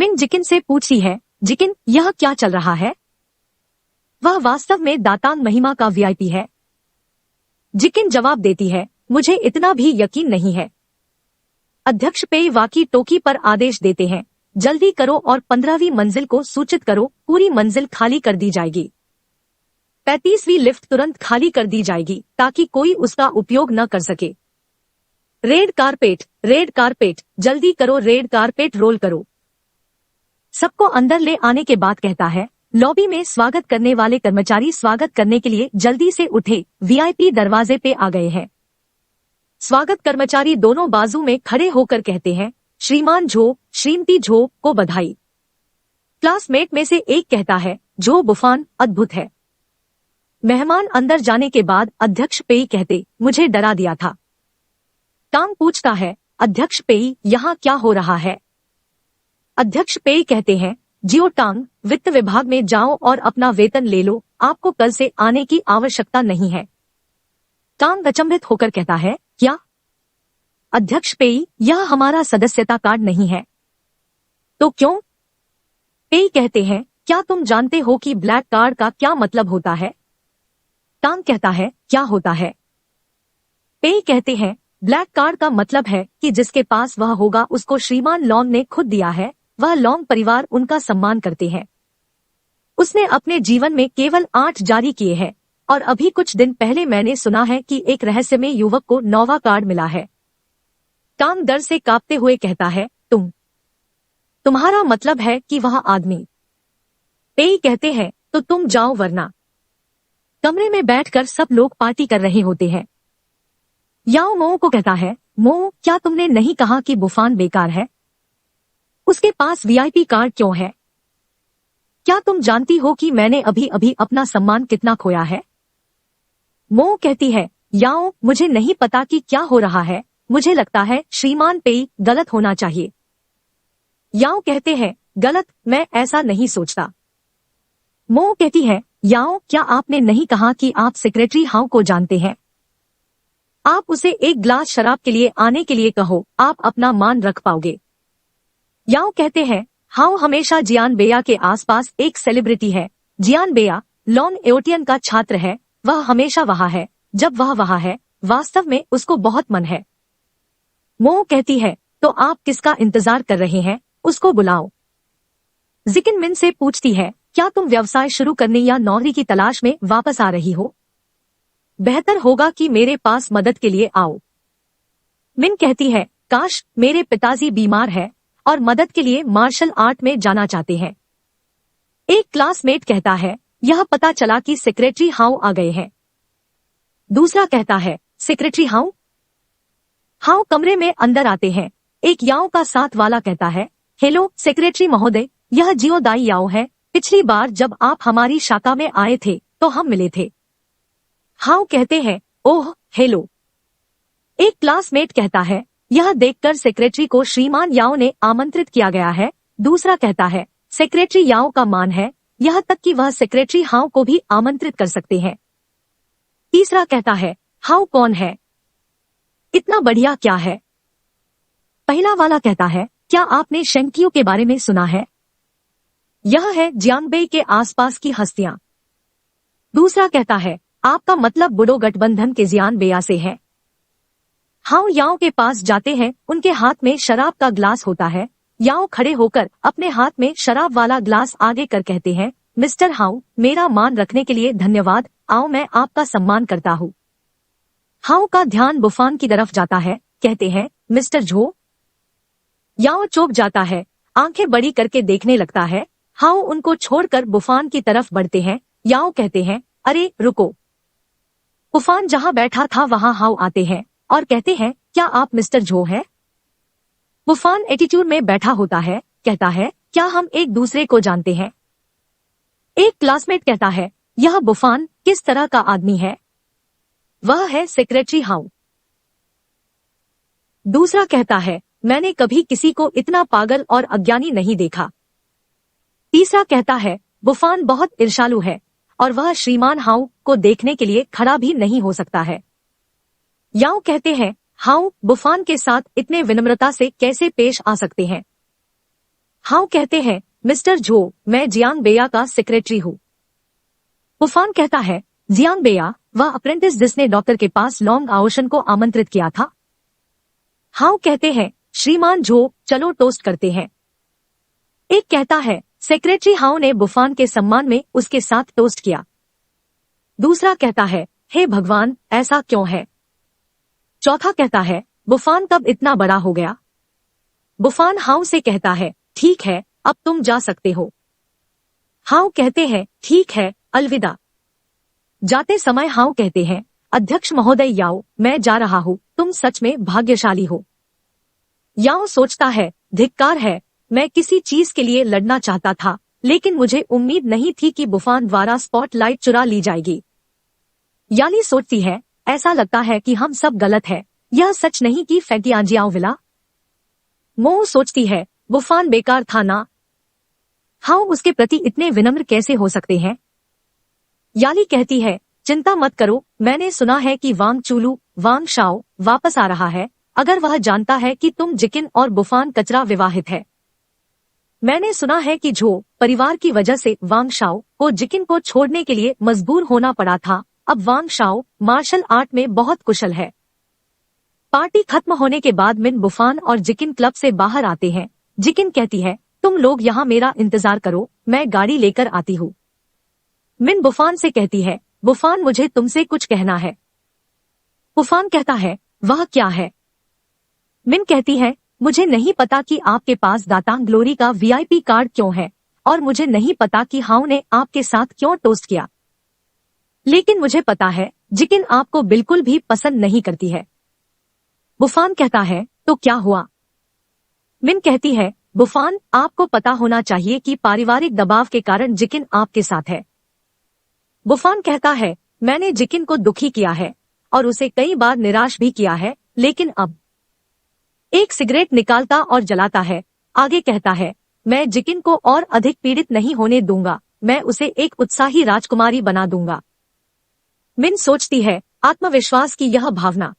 मिन जिकिन से पूछती है, जिकिन यह क्या चल रहा है? वह वास्तव में दातांग महिमा का वीआईपी है। जिकिन जवाब देती है, मुझे इतना भी यकीन नहीं है। अध्यक्ष पेई वाकी टोकी पर आदेश देते हैं, जल्दी करो और 15वीं मंजिल को सूचित करो, पूरी मंजिल खाली कर दी जाएगी। 35वीं लिफ्ट तुरंत खाली कर दी जाएगी ताकि कोई उसका उपयोग न कर सके। रेड कारपेट, जल्दी करो, रेड कारपेट रोल करो। सबको अंदर ले आने के बाद कहता है, लॉबी में स्वागत करने वाले कर्मचारी स्वागत करने के लिए जल्दी से उठे, वीआईपी दरवाजे पे आ गए हैं। स्वागत कर्मचारी दोनों बाजू में खड़े होकर कहते हैं, श्रीमान झो, श्रीमती झो को बधाई। क्लासमेट में से एक कहता है, झो बुफान अद्भुत है। मेहमान अंदर जाने के बाद अध्यक्ष पेई कहते, मुझे डरा दिया था। टांग पूछता है, अध्यक्ष पेई यहाँ क्या हो रहा है? अध्यक्ष पेई कहते हैं, जियो टांग, वित्त विभाग में जाओ और अपना वेतन ले लो, आपको कल से आने की आवश्यकता नहीं है। टांग अचंभित होकर कहता है, क्या? अध्यक्ष पेई, यह हमारा सदस्यता कार्ड नहीं है। तो क्यों? पेई कहते हैं, क्या तुम जानते हो कि ब्लैक कार्ड का क्या मतलब होता है? टांग कहता है, क्या होता है? पेई कहते हैं, ब्लैक कार्ड का मतलब है कि जिसके पास वह होगा उसको श्रीमान लॉन्ग ने खुद दिया है, वह लॉन्ग परिवार उनका सम्मान करते हैं। उसने अपने जीवन में केवल 8 जारी किए हैं और अभी कुछ दिन पहले मैंने सुना है कि एक रहस्यमय युवक को 9वां कार्ड मिला है। टांग डर से कांपते हुए कहता है, तुम्हारा मतलब है कि वह आदमी? पेई कहते हैं, तो तुम जाओ वरना। कमरे में बैठकर सब लोग पार्टी कर रहे होते हैं। याओ मो को कहता है, मो, क्या तुमने नहीं कहा कि बुफान बेकार है? उसके पास वीआईपी कार्ड क्यों है? क्या तुम जानती हो कि मैंने अभी अभी अपना सम्मान कितना खोया है? मो कहती है, याओ, मुझे नहीं पता कि क्या हो रहा है, मुझे लगता है श्रीमान पेई गलत होना चाहिए। याओ कहते हैं, गलत? मैं ऐसा नहीं सोचता। मो कहती है, याओ, क्या आपने नहीं कहा कि आप सेक्रेटरी हाउ को जानते हैं? आप उसे एक ग्लास शराब के लिए आने के लिए कहो, आप अपना मान रख पाओगे। याओ कहते हैं, हाउ हमेशा जियान बेया के आसपास एक सेलिब्रिटी है। जियान बेया लॉन्ग एओटियन का छात्र है, वह हमेशा वहाँ है जब वह वहाँ है, वास्तव में उसको बहुत मन है। मो कहती है, तो आप किसका इंतजार कर रहे हैं, उसको बुलाओ। जिकिन मिन से पूछती है, क्या तुम व्यवसाय शुरू करने या नौकरी की तलाश में वापस आ रही हो? बेहतर होगा कि मेरे पास मदद के लिए आओ। मिन कहती है, काश, मेरे पिताजी बीमार है और मदद के लिए मार्शल आर्ट में जाना चाहते हैं। एक क्लासमेट कहता है, यह पता चला कि सेक्रेटरी हाउ आ गए हैं। दूसरा कहता है, सेक्रेटरी हाउ? हाउ कमरे में अंदर आते हैं। एक याओ का साथ वाला कहता है, हेलो सेक्रेटरी महोदय, यह जियो दाई याओ है। पिछली बार जब आप हमारी शाखा में आए थे तो हम मिले थे। हाउ कहते हैं, ओह हेलो। एक क्लासमेट कहता है, यह देखकर सेक्रेटरी को श्रीमान याओ ने आमंत्रित किया गया है। दूसरा कहता है, सेक्रेटरी याओ का मान है, यह तक कि वह सेक्रेटरी हाउ को भी आमंत्रित कर सकते हैं। तीसरा कहता है, हाउ कौन है? इतना बढ़िया क्या है? पहला वाला कहता है, क्या आपने शेंकियो के बारे में सुना है? यह है जियांगबेई के आसपास की हस्तियां। दूसरा कहता है, आपका मतलब बुडो गठबंधन के जियान बेया से है। हाउ याओ के पास जाते हैं, उनके हाथ में शराब का ग्लास होता है। याओ खड़े होकर अपने हाथ में शराब वाला ग्लास आगे कर कहते हैं, मिस्टर हाउ, मेरा मान रखने के लिए धन्यवाद, आओ मैं आपका सम्मान करता हूँ। हाउ का ध्यान बुफान की तरफ जाता है, कहते हैं, मिस्टर झो। याओ चौंक जाता है, आंखें बड़ी करके देखने लगता है। हाउ उनको छोड़कर बुफान की तरफ बढ़ते हैं। याओ कहते हैं, अरे रुको। बुफान जहां बैठा था वहां हाउ आते हैं और कहते हैं, क्या आप मिस्टर झो हैं? बुफान एटीट्यूड में बैठा होता है, कहता है, क्या हम एक दूसरे को जानते हैं? एक क्लासमेट कहता है, यह बुफान किस तरह का आदमी है? वह है सेक्रेटरी हाउ। दूसरा कहता है, मैंने कभी किसी को इतना पागल और अज्ञानी नहीं देखा। तीसरा कहता है, बुफान बहुत ईर्ष्यालु है और वह श्रीमान हाउ को देखने के लिए खड़ा भी नहीं हो सकता है। याओ कहते हैं, हाउ बुफान के साथ इतने विनम्रता से कैसे पेश आ सकते हैं? हाउ कहते हैं, मिस्टर झो, मैं जियांग बेया का सेक्रेटरी हूँ। बुफान कहता है, जियांग बेया, वह अप्रेंटिस जिसने डॉक्टर के पास लॉन्ग आउशन को आमंत्रित किया था। हाउ कहते हैं, श्रीमान झो, चलो टोस्ट करते हैं। एक कहता है, सेक्रेटरी हाउ ने बुफान के सम्मान में उसके साथ टोस्ट किया। दूसरा कहता है, हे भगवान, ऐसा क्यों है। चौथा कहता है, बुफान कब इतना बड़ा हो गया। बुफान हाउ से कहता है, ठीक है, अब तुम जा सकते हो। हाउ कहते हैं, ठीक है, अलविदा। जाते समय हाउ कहते हैं, अध्यक्ष महोदय याओ, मैं जा रहा हूँ, तुम सच में भाग्यशाली हो। याओ सोचता है, धिक्कार है, मैं किसी चीज के लिए लड़ना चाहता था, लेकिन मुझे उम्मीद नहीं थी कि बुफान द्वारा स्पॉटलाइट चुरा ली जाएगी। याली सोचती है, ऐसा लगता है कि हम सब गलत है, यह सच नहीं कि फेंटियांजियाओ विला। मो सोचती है, बुफान बेकार था ना। हाउ उसके प्रति इतने विनम्र कैसे हो सकते हैं। याली कहती है, चिंता मत करो, मैंने सुना है कि वांग चूलू, वांग शाओ, वापस आ रहा है, अगर वह जानता है कि तुम जिकिन और बुफान कचरा विवाहित है। मैंने सुना है कि झो परिवार की वजह से वांग शाओ को जिकिन को छोड़ने के लिए मजबूर होना पड़ा था। अब वांग शाओ मार्शल आर्ट में बहुत कुशल है। पार्टी खत्म होने के बाद मिन बुफान और जिकिन क्लब से बाहर आते हैं। जिकिन कहती है, तुम लोग यहाँ मेरा इंतजार करो, मैं गाड़ी लेकर आती हूँ। मिन बुफान से कहती है, बुफान मुझे तुमसे कुछ कहना है। बुफान कहता है, वह क्या है। मिन कहती है, मुझे नहीं पता कि आपके पास दातांग ग्लोरी का वीआईपी कार्ड क्यों है, और मुझे नहीं पता कि हाउ ने आपके साथ क्यों टोस्ट किया, लेकिन मुझे पता है जिकिन आपको बिल्कुल भी पसंद नहीं करती है। बुफान कहता है, तो क्या हुआ। मिन कहती है, बुफान, आपको पता होना चाहिए कि पारिवारिक दबाव के कारण जिकिन आपके साथ है। बुफान कहता है, मैंने जिकिन को दुखी किया है और उसे कई बार निराश भी किया है, लेकिन अब। एक सिगरेट निकालता और जलाता है। आगे कहता है, मैं जिकिन को और अधिक पीड़ित नहीं होने दूंगा, मैं उसे एक उत्साही राजकुमारी बना दूंगा। मिन सोचती है, आत्मविश्वास की यह भावना।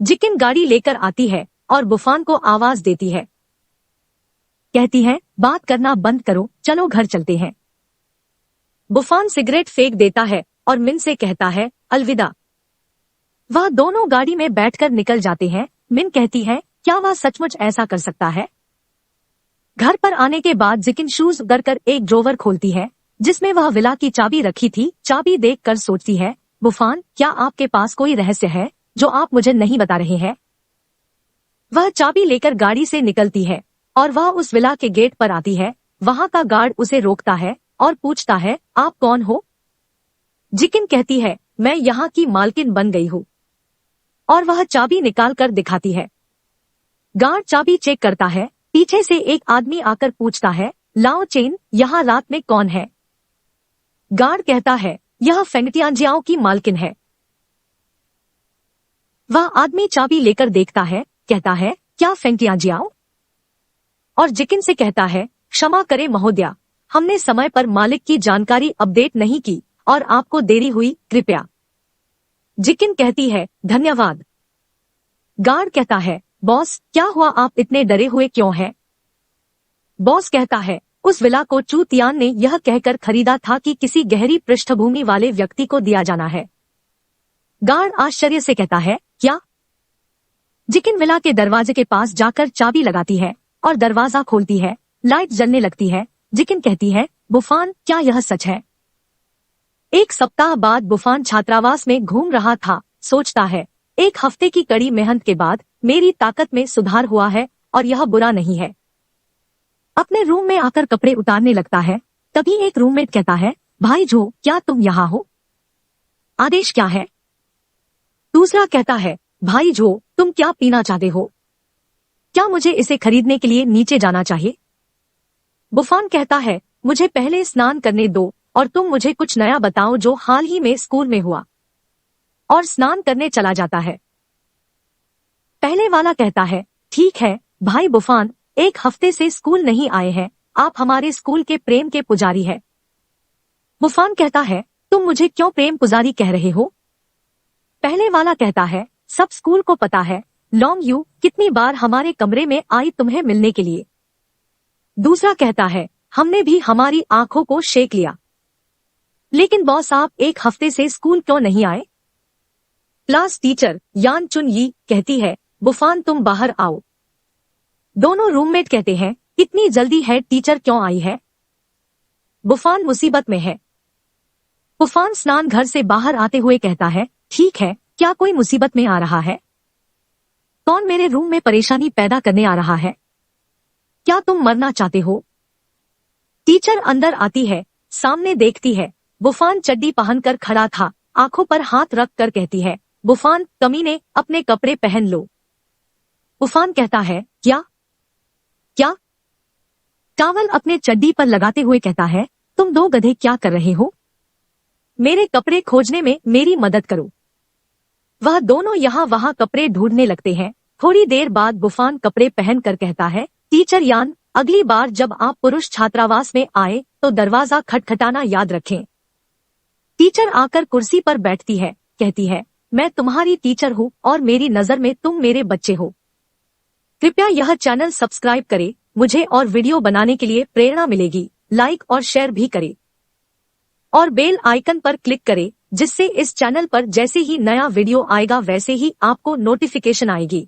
जिकिन गाड़ी लेकर आती है और बुफान को आवाज देती है। कहती है, बात करना बंद करो, चलो घर चलते हैं। बुफान सिगरेट फेंक देता है और मिन से कहता है, अलविदा। वह दोनों गाड़ी में बैठकर निकल जाते हैं। मिन कहती है, क्या वह सचमुच ऐसा कर सकता है। घर पर आने के बाद जिकिन शूज उतरकर एक ड्रोवर खोलती है जिसमें वह विला की चाबी रखी थी। चाबी देखकर सोचती है, बुफान, क्या आपके पास कोई रहस्य है जो आप मुझे नहीं बता रहे हैं। वह चाबी लेकर गाड़ी से निकलती है और वह उस विला के गेट पर आती है। वहां का गार्ड उसे रोकता है और पूछता है, आप कौन हो। जिकिन कहती है, मैं यहाँ की मालकिन बन गई हूँ, और वह चाबी निकाल कर दिखाती है। गार्ड चाबी चेक करता है। पीछे से एक आदमी आकर पूछता है, लाओ चेन, यहाँ रात में कौन है। गार्ड कहता है, यह फेंगटियांजियाओ की मालकिन है। वह आदमी चाबी लेकर देखता है, कहता है, क्या फेंगटियांजियाओ। और जिकिन से कहता है, क्षमा करें महोदया, हमने समय पर मालिक की जानकारी अपडेट नहीं की और आपको देरी हुई, कृपया। जिकिन कहती है, धन्यवाद। गार्ड कहता है, बॉस, क्या हुआ, आप इतने डरे हुए क्यों हैं। बॉस कहता है, उस विला को चू तियान ने यह कहकर खरीदा था कि किसी गहरी पृष्ठभूमि वाले व्यक्ति को दिया जाना है। गार्ड आश्चर्य से कहता है, क्या। जिकिन विला के दरवाजे के पास जाकर चाबी लगाती है और दरवाजा खोलती है। लाइट जलने लगती है। जिकिन कहती है, बुफान, क्या यह सच है। एक सप्ताह बाद बुफान छात्रावास में घूम रहा था। सोचता है, एक हफ्ते की कड़ी मेहनत के बाद मेरी ताकत में सुधार हुआ है और यह बुरा नहीं है। अपने रूम में आकर कपड़े उतारने लगता है। तभी एक रूममेट कहता है, भाई जो, क्या तुम यहाँ हो, आदेश क्या है। दूसरा कहता है, भाई जो, तुम क्या पीना चाहते हो, क्या मुझे इसे खरीदने के लिए नीचे जाना चाहिए। बुफान कहता है, मुझे पहले स्नान करने दो और तुम मुझे कुछ नया बताओ जो हाल ही में स्कूल में हुआ, और स्नान करने चला जाता है। पहले वाला कहता है, ठीक है भाई बुफान, एक हफ्ते से स्कूल नहीं आए हैं, आप हमारे स्कूल के प्रेम के पुजारी हैं। बुफान कहता है, तुम मुझे क्यों प्रेम पुजारी कह रहे हो। पहले वाला कहता है, सब स्कूल को पता है, लॉन्ग यू कितनी बार हमारे कमरे में आई तुम्हें मिलने के लिए। दूसरा कहता है, हमने भी हमारी आंखों को शेक लिया। लेकिन बॉस, आप एक हफ्ते से स्कूल क्यों नहीं आए? क्लास टीचर यान चुन यी कहती है, बुफान तुम बाहर आओ। दोनों रूममेट कहते हैं, इतनी जल्दी हेड टीचर क्यों आई है? बुफान मुसीबत में है। बुफान स्नान घर से बाहर आते हुए कहता है, ठीक है, क्या कोई मुसीबत में आ रहा है? कौन मेरे रूम में परेशानी पैदा करने आ रहा है? क्या तुम मरना चाहते हो? टीचर अंदर आती है, सामने देखती है, बुफान चड्डी पहनकर खड़ा था, आंखों पर हाथ रख कर कहती है, बुफान कमीने, अपने कपड़े पहन लो। बुफान कहता है, क्या क्या? टावल अपने चड्डी पर लगाते हुए कहता है, तुम दो गधे क्या कर रहे हो? मेरे कपड़े खोजने में मेरी मदद करो। वह दोनों यहाँ वहाँ कपड़े ढूंढने लगते हैं। थोड़ी देर बाद बुफान कपड़े पहन कर कहता है, टीचर यान, अगली बार जब आप पुरुष छात्रावास में आए तो दरवाजा खटखटाना याद रखें। टीचर आकर कुर्सी पर बैठती है, कहती है, मैं तुम्हारी टीचर हूँ और मेरी नजर में तुम मेरे बच्चे हो। कृपया यह चैनल सब्सक्राइब करें, मुझे और वीडियो बनाने के लिए प्रेरणा मिलेगी। लाइक और शेयर भी करें और बेल आइकन पर क्लिक करें, जिससे इस चैनल पर जैसे ही नया वीडियो आएगा वैसे ही आपको नोटिफिकेशन आएगी।